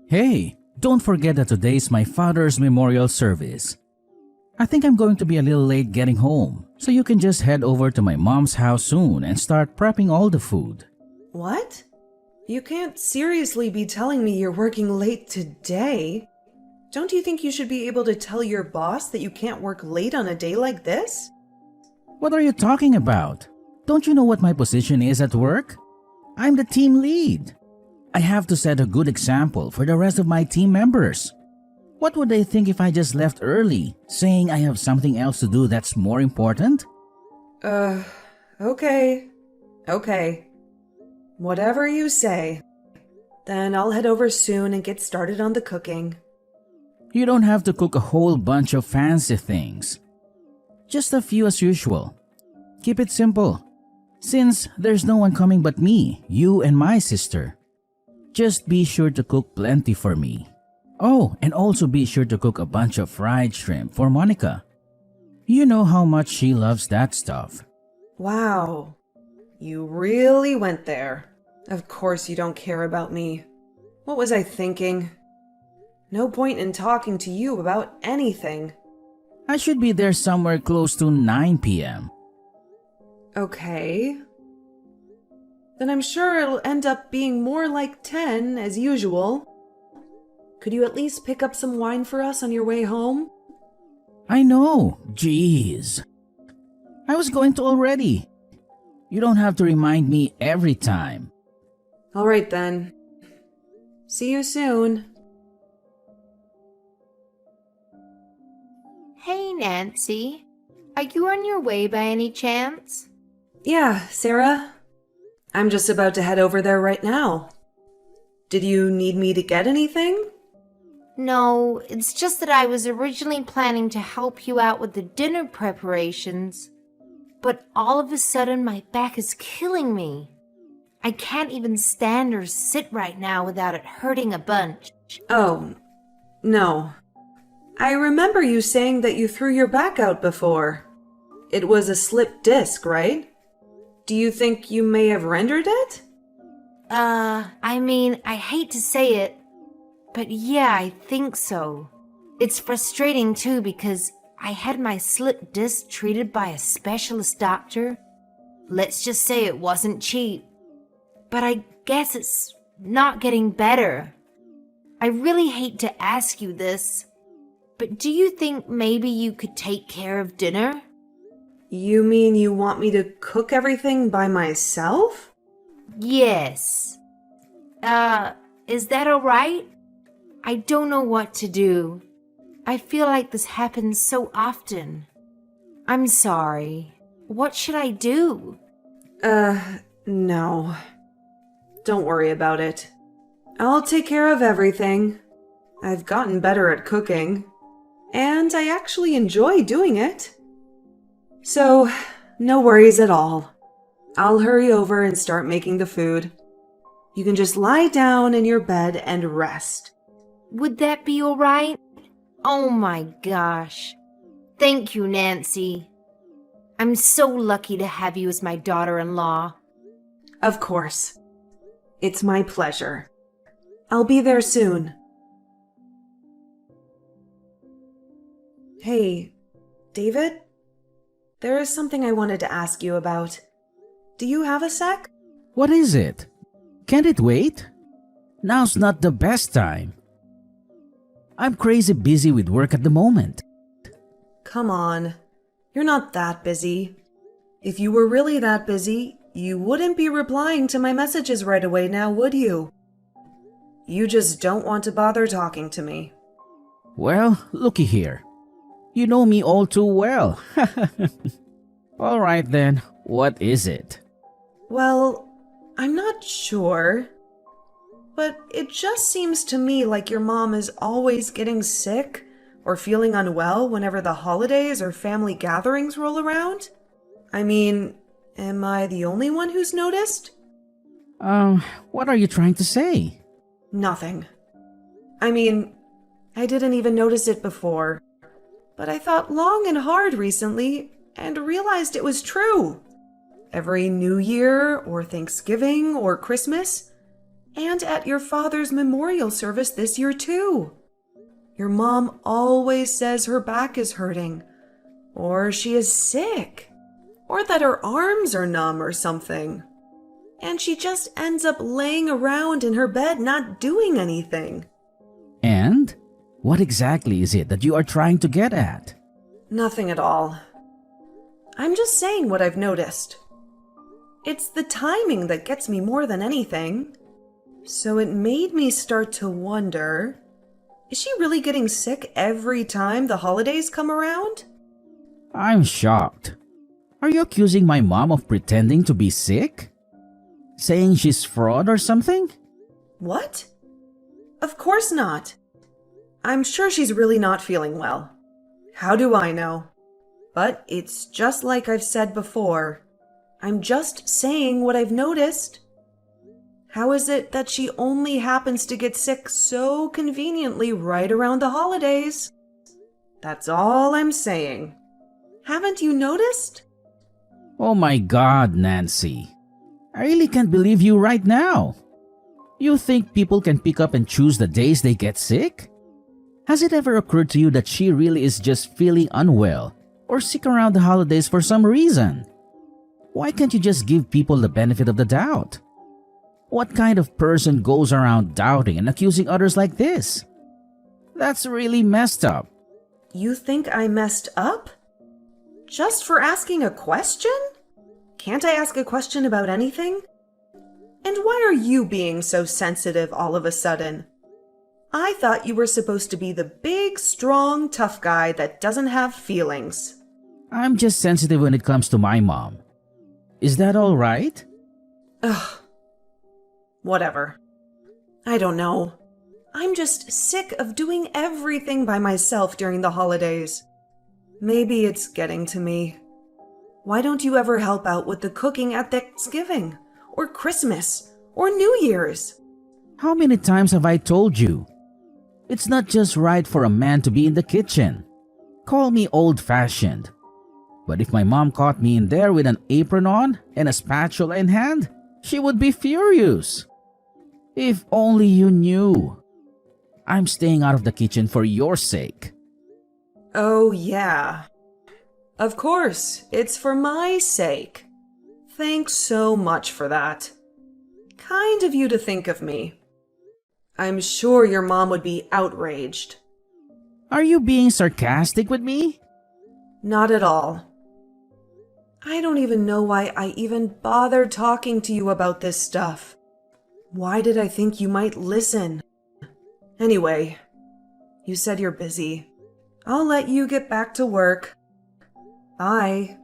Hey, don't forget that today is my father's memorial service. I think I'm going to be a little late getting home, so you can just head over to my mom's house soon and start prepping all the food. What? You can't seriously be telling me you're working late today. Don't you think you should be able to tell your boss that you can't work late on a day like this? What are you talking about? Don't you know what my position is at work? I'm the team lead. I have to set a good example for the rest of my team members. What would they think if I just left early, saying I have something else to do that's more important? Okay. Okay. Whatever you say. Then I'll head over soon and get started on the cooking. You don't have to cook a whole bunch of fancy things. Just a few as usual. Keep it simple. Since there's no one coming but me, you and my sister. Just be sure to cook plenty for me. Oh, and also be sure to cook a bunch of fried shrimp for Monica. You know how much she loves that stuff. Wow. You really went there. Of course you don't care about me. What was I thinking? No point in talking to you about anything. I should be there somewhere close to 9 p.m. Okay. Then I'm sure it'll end up being more like 10 as usual. Could you at least pick up some wine for us on your way home? I know, jeez. I was going to already. You don't have to remind me every time. All right then. See you soon. Hey, Nancy. Are you on your way by any chance? Yeah, Sarah. I'm just about to head over there right now. Did you need me to get anything? No, it's just that I was originally planning to help you out with the dinner preparations. But all of a sudden, my back is killing me. I can't even stand or sit right now without it hurting a bunch. Oh, no. I remember you saying that you threw your back out before. It was a slipped disc, right? Do you think you may have rendered it? I hate to say it, but yeah, I think so. It's frustrating too because I had my slipped disc treated by a specialist doctor. Let's just say it wasn't cheap. But I guess it's not getting better. I really hate to ask you this, but do you think maybe you could take care of dinner? You mean you want me to cook everything by myself? Yes. Is that alright? I don't know what to do. I feel like this happens so often. I'm sorry. What should I do? No. Don't worry about it. I'll take care of everything. I've gotten better at cooking, and I actually enjoy doing it. So, no worries at all. I'll hurry over and start making the food. You can just lie down in your bed and rest. Would that be alright? Oh my gosh. Thank you, Nancy. I'm so lucky to have you as my daughter-in-law. Of course. It's my pleasure. I'll be there soon. Hey, David? There is something I wanted to ask you about. Do you have a sec? What is it? Can't it wait? Now's not the best time. I'm crazy busy with work at the moment. Come on. You're not that busy. If you were really that busy, you wouldn't be replying to my messages right away now, would you? You just don't want to bother talking to me. Well, looky here. You know me all too well. All right then, what is it? Well, I'm not sure. But it just seems to me like your mom is always getting sick or feeling unwell whenever the holidays or family gatherings roll around. I mean, am I the only one who's noticed? What are you trying to say? Nothing. I mean, I didn't even notice it before. But I thought long and hard recently and realized it was true. Every New Year or Thanksgiving or Christmas, And at your father's memorial service this year, too. Your mom always says her back is hurting, or she is sick, or that her arms are numb or something. And she just ends up laying around in her bed not doing anything. And what exactly is it that you are trying to get at? Nothing at all. I'm just saying what I've noticed. It's the timing that gets me more than anything. So it made me start to wonder, is she really getting sick every time the holidays come around? I'm shocked. Are you accusing my mom of pretending to be sick? Saying she's fraud or something? What? Of course not. I'm sure she's really not feeling well. How do I know? But it's just like I've said before. I'm just saying what I've noticed. How is it that she only happens to get sick so conveniently right around the holidays? That's all I'm saying. Haven't you noticed? Oh my God, Nancy. I really can't believe you right now. You think people can pick up and choose the days they get sick? Has it ever occurred to you that she really is just feeling unwell or sick around the holidays for some reason? Why can't you just give people the benefit of the doubt? What kind of person goes around doubting and accusing others like this? That's really messed up. You think I messed up? Just for asking a question? Can't I ask a question about anything? And why are you being so sensitive all of a sudden? I thought you were supposed to be the big, strong, tough guy that doesn't have feelings. I'm just sensitive when it comes to my mom. Is that all right? Ugh. Whatever. I don't know. I'm just sick of doing everything by myself during the holidays. Maybe it's getting to me. Why don't you ever help out with the cooking at Thanksgiving, or Christmas, or New Year's? How many times have I told you? It's not just right for a man to be in the kitchen. Call me old-fashioned. But if my mom caught me in there with an apron on and a spatula in hand, she would be furious. If only you knew. I'm staying out of the kitchen for your sake. Oh, yeah. Of course, it's for my sake. Thanks so much for that. Kind of you to think of me. I'm sure your mom would be outraged. Are you being sarcastic with me? Not at all. I don't even know why I even bothered talking to you about this stuff. Why did I think you might listen? Anyway, you said you're busy. I'll let you get back to work. Bye.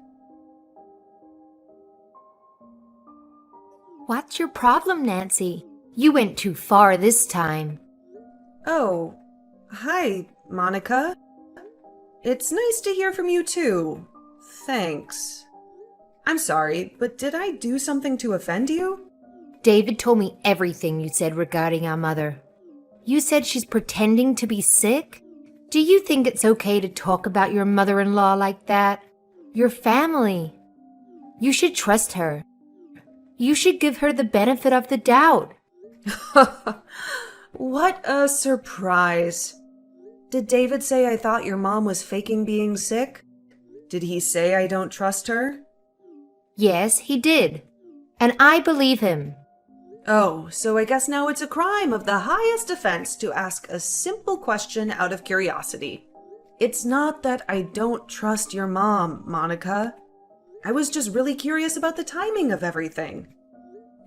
What's your problem, Nancy? You went too far this time. Oh, hi, Monica. It's nice to hear from you too. Thanks. I'm sorry, but did I do something to offend you? David told me everything you said regarding our mother. You said she's pretending to be sick? Do you think it's okay to talk about your mother-in-law like that? Your family. You should trust her. You should give her the benefit of the doubt. What a surprise. Did David say I thought your mom was faking being sick? Did he say I don't trust her? Yes, he did. And I believe him. Oh, so I guess now it's a crime of the highest offense to ask a simple question out of curiosity. It's not that I don't trust your mom, Monica. I was just really curious about the timing of everything.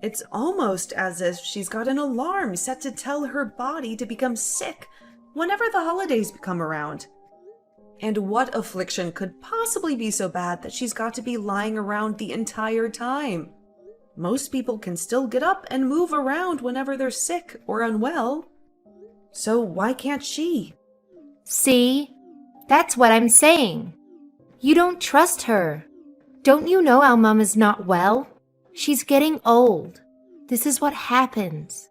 It's almost as if she's got an alarm set to tell her body to become sick whenever the holidays come around. And what affliction could possibly be so bad that she's got to be lying around the entire time? Most people can still get up and move around whenever they're sick or unwell. So why can't she? See? That's what I'm saying. You don't trust her. Don't you know our mom is not well? She's getting old. This is what happens.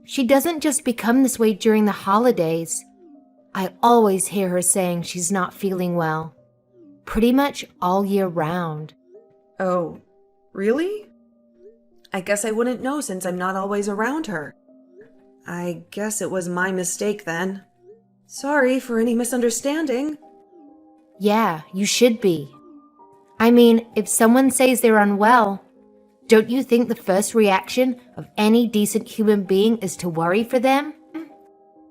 She doesn't just become this way during the holidays. I always hear her saying she's not feeling well. Pretty much all year round. Oh, really? I guess I wouldn't know since I'm not always around her. I guess it was my mistake then. Sorry for any misunderstanding. Yeah, you should be. I mean, if someone says they're unwell, don't you think the first reaction of any decent human being is to worry for them?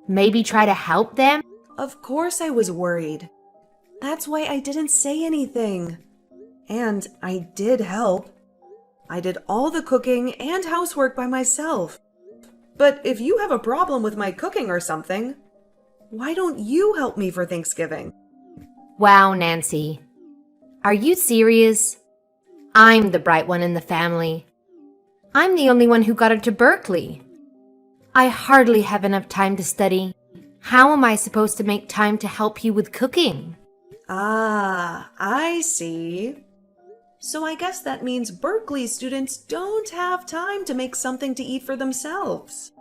Maybe try to help them? Of course I was worried. That's why I didn't say anything. And I did help. I did all the cooking and housework by myself. But if you have a problem with my cooking or something, why don't you help me for Thanksgiving? Wow, Nancy. Are you serious? I'm the bright one in the family. I'm the only one who got into Berkeley. I hardly have enough time to study. How am I supposed to make time to help you with cooking? Ah, I see. So I guess that means Berkeley students don't have time to make something to eat for themselves.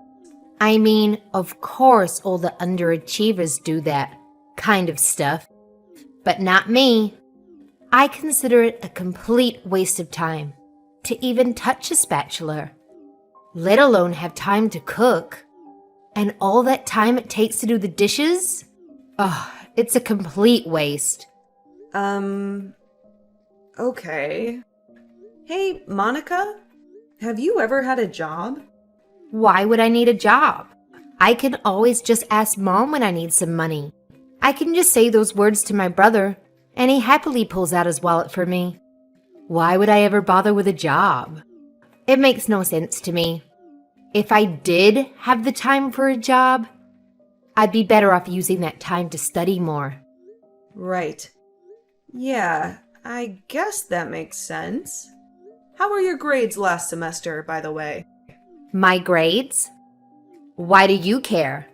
I mean, of course all the underachievers do that kind of stuff. But not me. I consider it a complete waste of time to even touch a spatula, let alone have time to cook. And all that time it takes to do the dishes? Ugh, it's a complete waste. Okay. Hey, Monica, have you ever had a job? Why would I need a job? I can always just ask Mom when I need some money. I can just say those words to my brother, and he happily pulls out his wallet for me. Why would I ever bother with a job? It makes no sense to me. If I did have the time for a job, I'd be better off using that time to study more. Right. Yeah, I guess that makes sense. How were your grades last semester, by the way? My grades? Why do you care?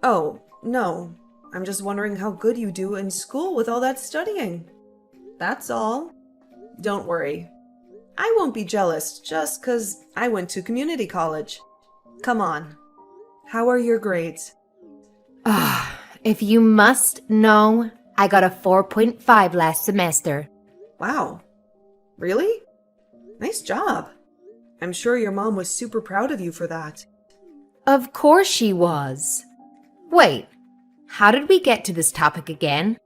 Oh, no. I'm just wondering how good you do in school with all that studying. That's all. Don't worry. I won't be jealous just 'cause I went to community college. Come on. How are your grades? If you must know, I got a 4.5 last semester. Wow. Really? Nice job. I'm sure your mom was super proud of you for that. Of course she was. Wait, how did we get to this topic again?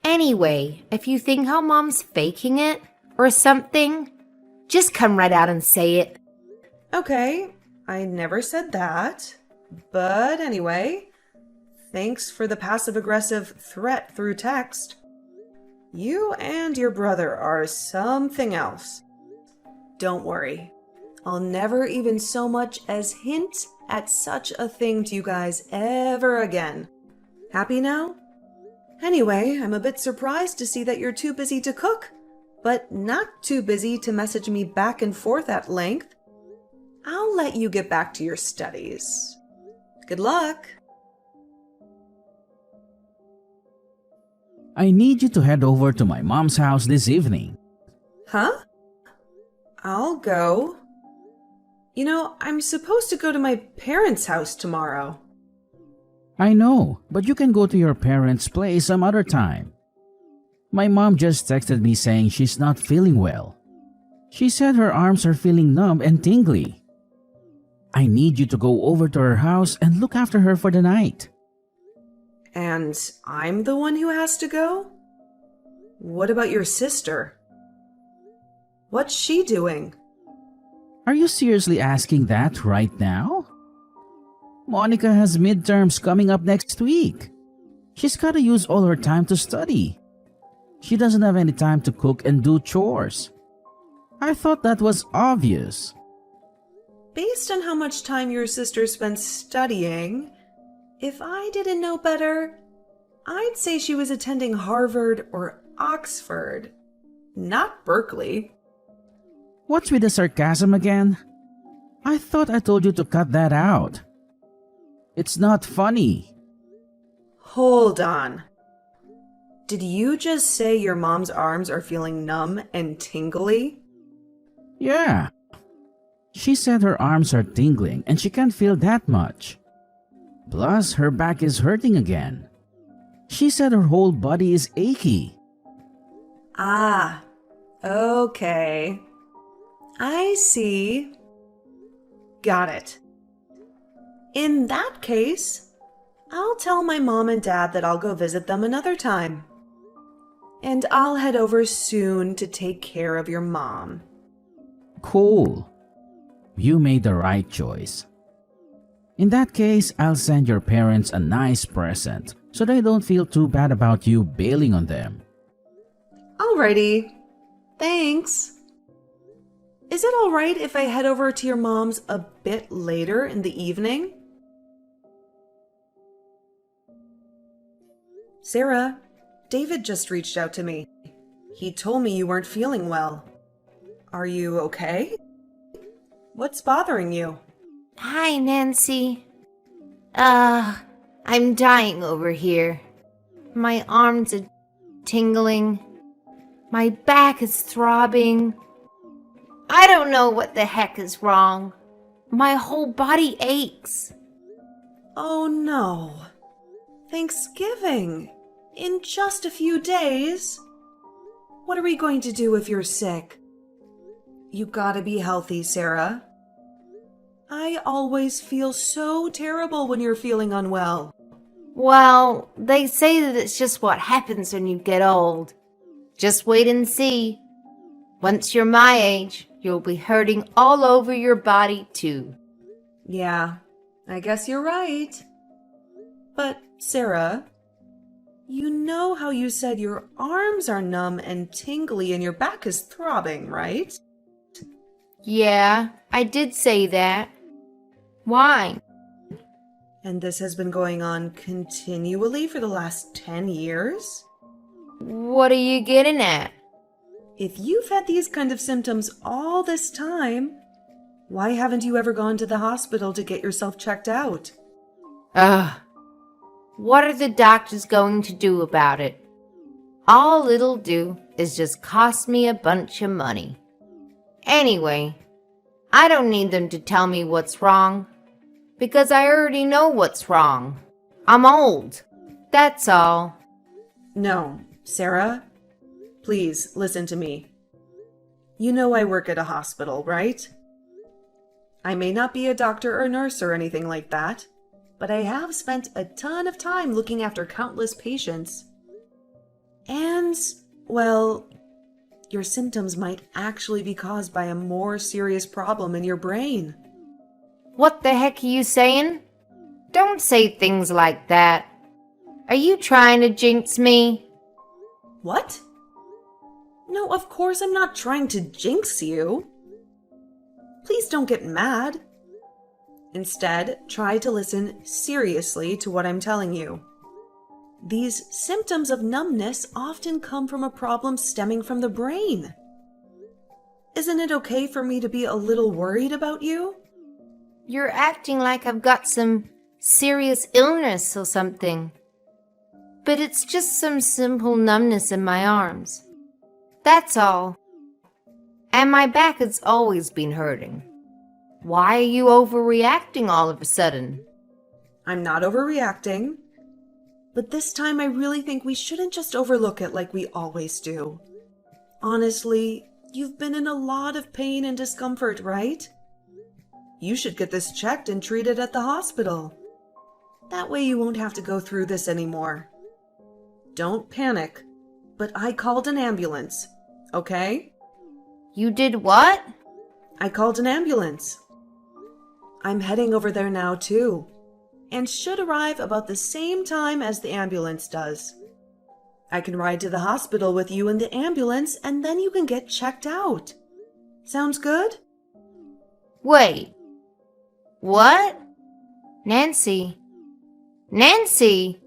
Anyway, if you think how Mom's faking it or something, just come right out and say it. Okay, I never said that. But anyway, thanks for the passive-aggressive threat through text. You and your brother are something else. Don't worry. I'll never even so much as hint at such a thing to you guys ever again. Happy now? Anyway, I'm a bit surprised to see that you're too busy to cook, but not too busy to message me back and forth at length. I'll let you get back to your studies. Good luck. I need you to head over to my mom's house this evening. Huh? I'll go. You know, I'm supposed to go to my parents' house tomorrow. I know, but you can go to your parents' place some other time. My mom just texted me saying she's not feeling well. She said her arms are feeling numb and tingly. I need you to go over to her house and look after her for the night. And I'm the one who has to go? What about your sister? What's she doing? Are you seriously asking that right now? Monica has midterms coming up next week. She's gotta use all her time to study. She doesn't have any time to cook and do chores. I thought that was obvious. Based on how much time your sister spends studying, if I didn't know better, I'd say she was attending Harvard or Oxford, not Berkeley. What's with the sarcasm again? I thought I told you to cut that out. It's not funny. Hold on. Did you just say your mom's arms are feeling numb and tingly? Yeah. She said her arms are tingling and she can't feel that much. Plus, her back is hurting again. She said her whole body is achy. Ah, okay. I see. Got it. In that case, I'll tell my mom and dad that I'll go visit them another time. And I'll head over soon to take care of your mom. Cool. You made the right choice. In that case, I'll send your parents a nice present so they don't feel too bad about you bailing on them. Alrighty. Thanks. Is it alright if I head over to your mom's a bit later in the evening? Sarah, David just reached out to me. He told me you weren't feeling well. Are you okay? What's bothering you? Hi, Nancy. I'm dying over here. My arms are tingling. My back is throbbing. I don't know what the heck is wrong. My whole body aches. Oh no. Thanksgiving. In just a few days. What are we going to do if you're sick? You gotta be healthy, Sarah. I always feel so terrible when you're feeling unwell. Well, they say that it's just what happens when you get old. Just wait and see. Once you're my age, you'll be hurting all over your body too. Yeah, I guess you're right. But, Sarah, you know how you said your arms are numb and tingly and your back is throbbing, right? Yeah, I did say that. Why? And this has been going on continually for the last 10 years? What are you getting at? If you've had these kind of symptoms all this time, why haven't you ever gone to the hospital to get yourself checked out? Ugh. What are the doctors going to do about it? All it'll do is just cost me a bunch of money. Anyway, I don't need them to tell me what's wrong, because I already know what's wrong. I'm old. That's all. No, Sarah, please listen to me. You know I work at a hospital, right? I may not be a doctor or nurse or anything like that, but I have spent a ton of time looking after countless patients. And, well, your symptoms might actually be caused by a more serious problem in your brain. What the heck are you saying? Don't say things like that. Are you trying to jinx me? What? No, of course I'm not trying to jinx you. Please don't get mad. Instead, try to listen seriously to what I'm telling you. These symptoms of numbness often come from a problem stemming from the brain. Isn't it okay for me to be a little worried about you? You're acting like I've got some serious illness or something. But it's just some simple numbness in my arms. That's all. And my back has always been hurting. Why are you overreacting all of a sudden? I'm not overreacting. But this time I really think we shouldn't just overlook it like we always do. Honestly, you've been in a lot of pain and discomfort, right? You should get this checked and treated at the hospital. That way you won't have to go through this anymore. Don't panic, but I called an ambulance, okay? You did what? I called an ambulance. I'm heading over there now too, and should arrive about the same time as the ambulance does. I can ride to the hospital with you in the ambulance and then you can get checked out. Sounds good? Wait. What? Nancy. Nancy!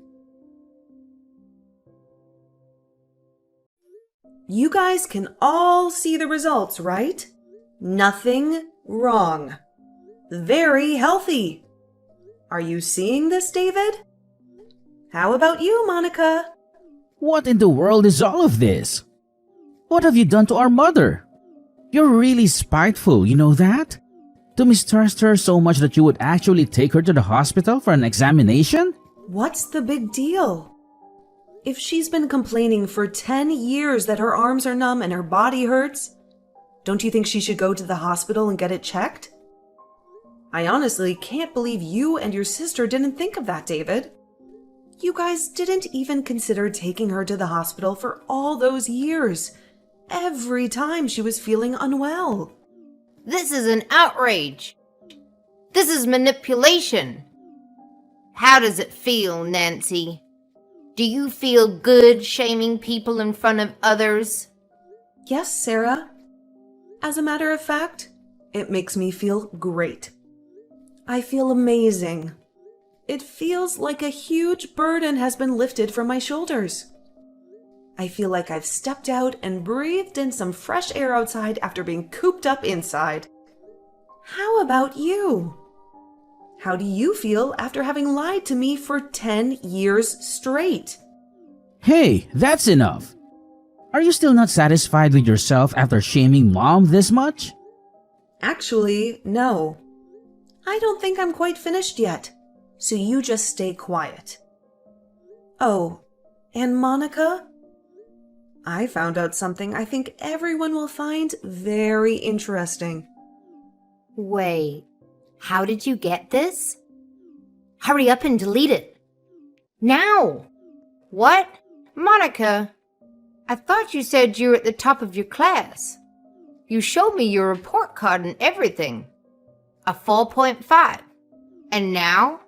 You guys can all see the results, right? Nothing wrong. Very healthy. Are you seeing this, David? How about you, Monica? What in the world is all of this? What have you done to our mother? You're really spiteful, you know that? To mistrust her so much that you would actually take her to the hospital for an examination? What's the big deal? If she's been complaining for 10 years that her arms are numb and her body hurts, don't you think she should go to the hospital and get it checked? I honestly can't believe you and your sister didn't think of that, David. You guys didn't even consider taking her to the hospital for all those years, every time she was feeling unwell. This is an outrage. This is manipulation. How does it feel, Nancy? Do you feel good shaming people in front of others? Yes, Sarah. As a matter of fact, it makes me feel great. I feel amazing. It feels like a huge burden has been lifted from my shoulders. I feel like I've stepped out and breathed in some fresh air outside after being cooped up inside. How about you? How do you feel after having lied to me for 10 years straight? Hey, that's enough. Are you still not satisfied with yourself after shaming Mom this much? Actually, no. I don't think I'm quite finished yet, so you just stay quiet. Oh, and Monica? I found out something I think everyone will find very interesting. Wait, how did you get this? Hurry up and delete it. Now! What? Monica, I thought you said you were at the top of your class. You showed me your report card and everything. A 4.5. And now?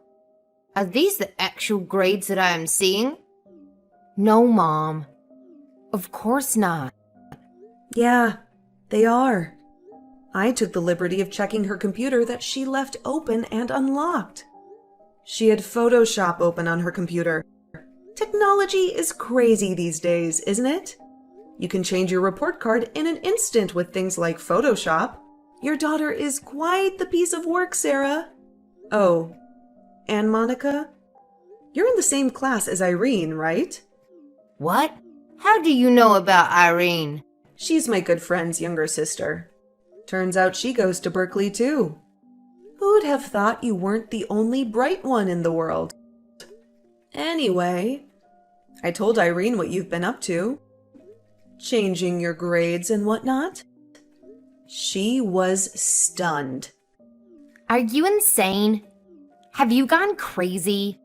Are these the actual grades that I am seeing? No, Mom. Of course not. Yeah, they are. I took the liberty of checking her computer that she left open and unlocked. She had Photoshop open on her computer. Technology is crazy these days, isn't it? You can change your report card in an instant with things like Photoshop. Your daughter is quite the piece of work, Sarah. Oh, and Monica? You're in the same class as Irene, right? What? How do you know about Irene? She's my good friend's younger sister. Turns out she goes to Berkeley too. Who'd have thought you weren't the only bright one in the world? Anyway, I told Irene what you've been up to. Changing your grades and whatnot. She was stunned. Are you insane? Have you gone crazy?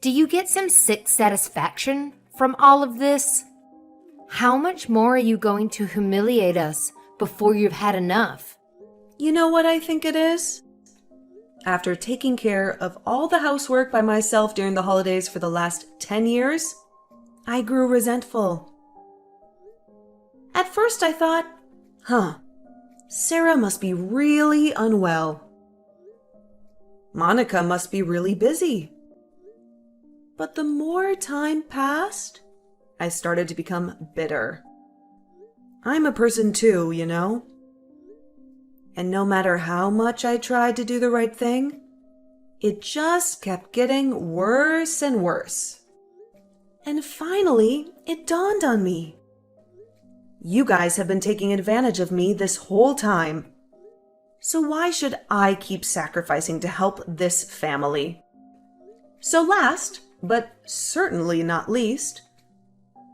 Do you get some sick satisfaction from all of this? How much more are you going to humiliate us before you've had enough? You know what I think it is? After taking care of all the housework by myself during the holidays for the last 10 years, I grew resentful. At first I thought, Sarah must be really unwell. Monica must be really busy. But the more time passed, I started to become bitter. I'm a person too, you know. And no matter how much I tried to do the right thing, it just kept getting worse and worse. And finally, it dawned on me. You guys have been taking advantage of me this whole time. So why should I keep sacrificing to help this family? So last, but certainly not least,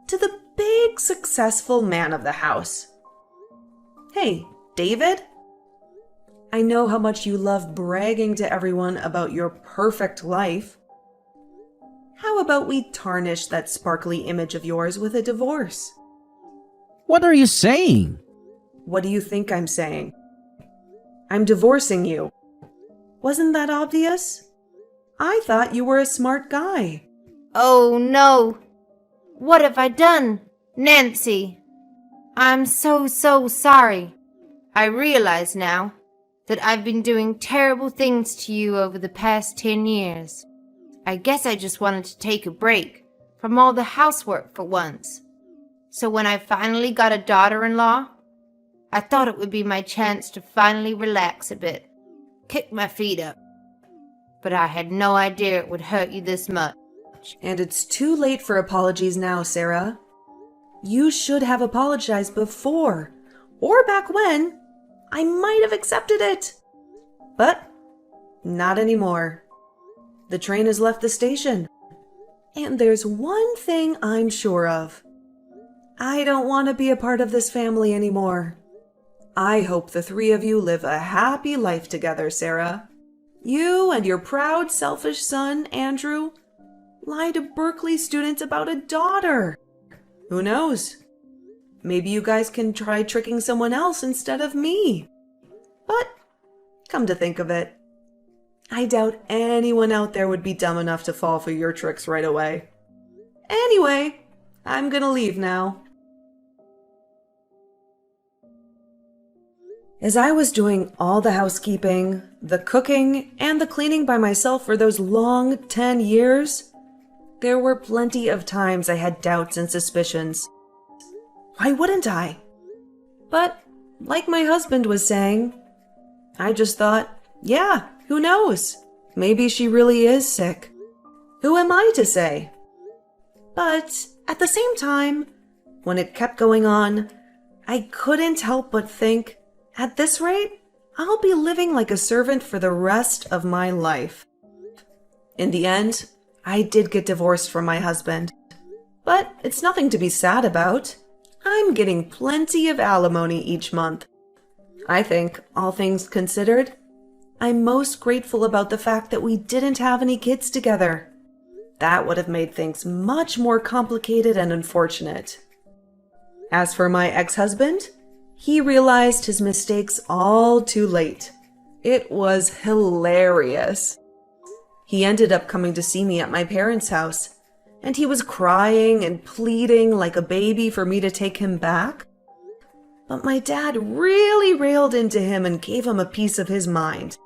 to the big successful man of the house. Hey, David? I know how much you love bragging to everyone about your perfect life. How about we tarnish that sparkly image of yours with a divorce? What are you saying? What do you think I'm saying? I'm divorcing you. Wasn't that obvious? I thought you were a smart guy. Oh no! What have I done? Nancy! I'm so sorry. I realize now that I've been doing terrible things to you over the past 10 years. I guess I just wanted to take a break from all the housework for once. So when I finally got a daughter-in-law, I thought it would be my chance to finally relax a bit, kick my feet up. But I had no idea it would hurt you this much. And it's too late for apologies now, Sarah. You should have apologized before, or back when. I might have accepted it. But not anymore. The train has left the station. And there's one thing I'm sure of. I don't want to be a part of this family anymore. I hope the three of you live a happy life together, Sarah. You and your proud, selfish son, Andrew, lie to Berkeley students about a daughter. Who knows? Maybe you guys can try tricking someone else instead of me. But, come to think of it, I doubt anyone out there would be dumb enough to fall for your tricks right away. Anyway, I'm gonna leave now. As I was doing all the housekeeping, the cooking, and the cleaning by myself for those long 10 years, there were plenty of times I had doubts and suspicions. Why wouldn't I? But, like my husband was saying, I just thought, yeah, who knows? Maybe she really is sick. Who am I to say? But at the same time, when it kept going on, I couldn't help but think, at this rate, I'll be living like a servant for the rest of my life. In the end, I did get divorced from my husband. But it's nothing to be sad about. I'm getting plenty of alimony each month. I think, all things considered, I'm most grateful about the fact that we didn't have any kids together. That would have made things much more complicated and unfortunate. As for my ex-husband, he realized his mistakes all too late. It was hilarious. He ended up coming to see me at my parents' house, and he was crying and pleading like a baby for me to take him back. But my dad really railed into him and gave him a piece of his mind.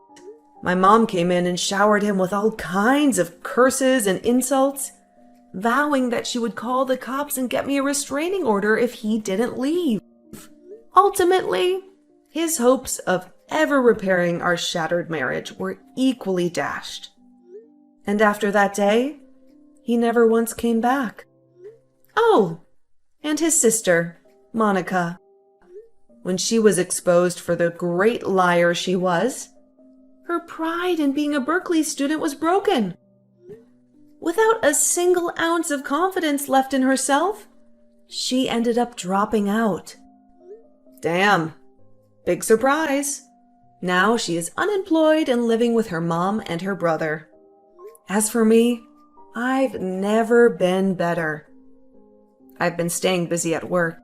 My mom came in and showered him with all kinds of curses and insults, vowing that she would call the cops and get me a restraining order if he didn't leave. Ultimately, his hopes of ever repairing our shattered marriage were equally dashed. And after that day, he never once came back. Oh, and his sister, Monica. When she was exposed for the great liar she was, her pride in being a Berkeley student was broken. Without a single ounce of confidence left in herself, she ended up dropping out. Damn. Big surprise. Now she is unemployed and living with her mom and her brother. As for me, I've never been better. I've been staying busy at work.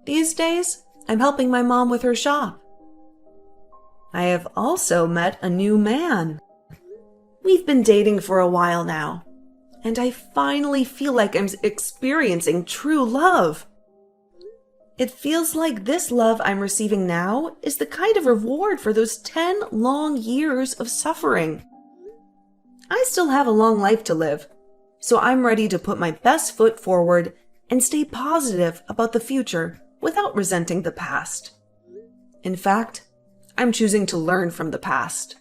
These days, I'm helping my mom with her shop. I have also met a new man. We've been dating for a while now, and I finally feel like I'm experiencing true love. It feels like this love I'm receiving now is the kind of reward for those 10 long years of suffering. I still have a long life to live, so I'm ready to put my best foot forward and stay positive about the future without resenting the past. In fact, I'm choosing to learn from the past.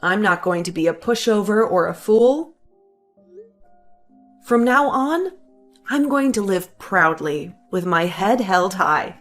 I'm not going to be a pushover or a fool. From now on, I'm going to live proudly with my head held high.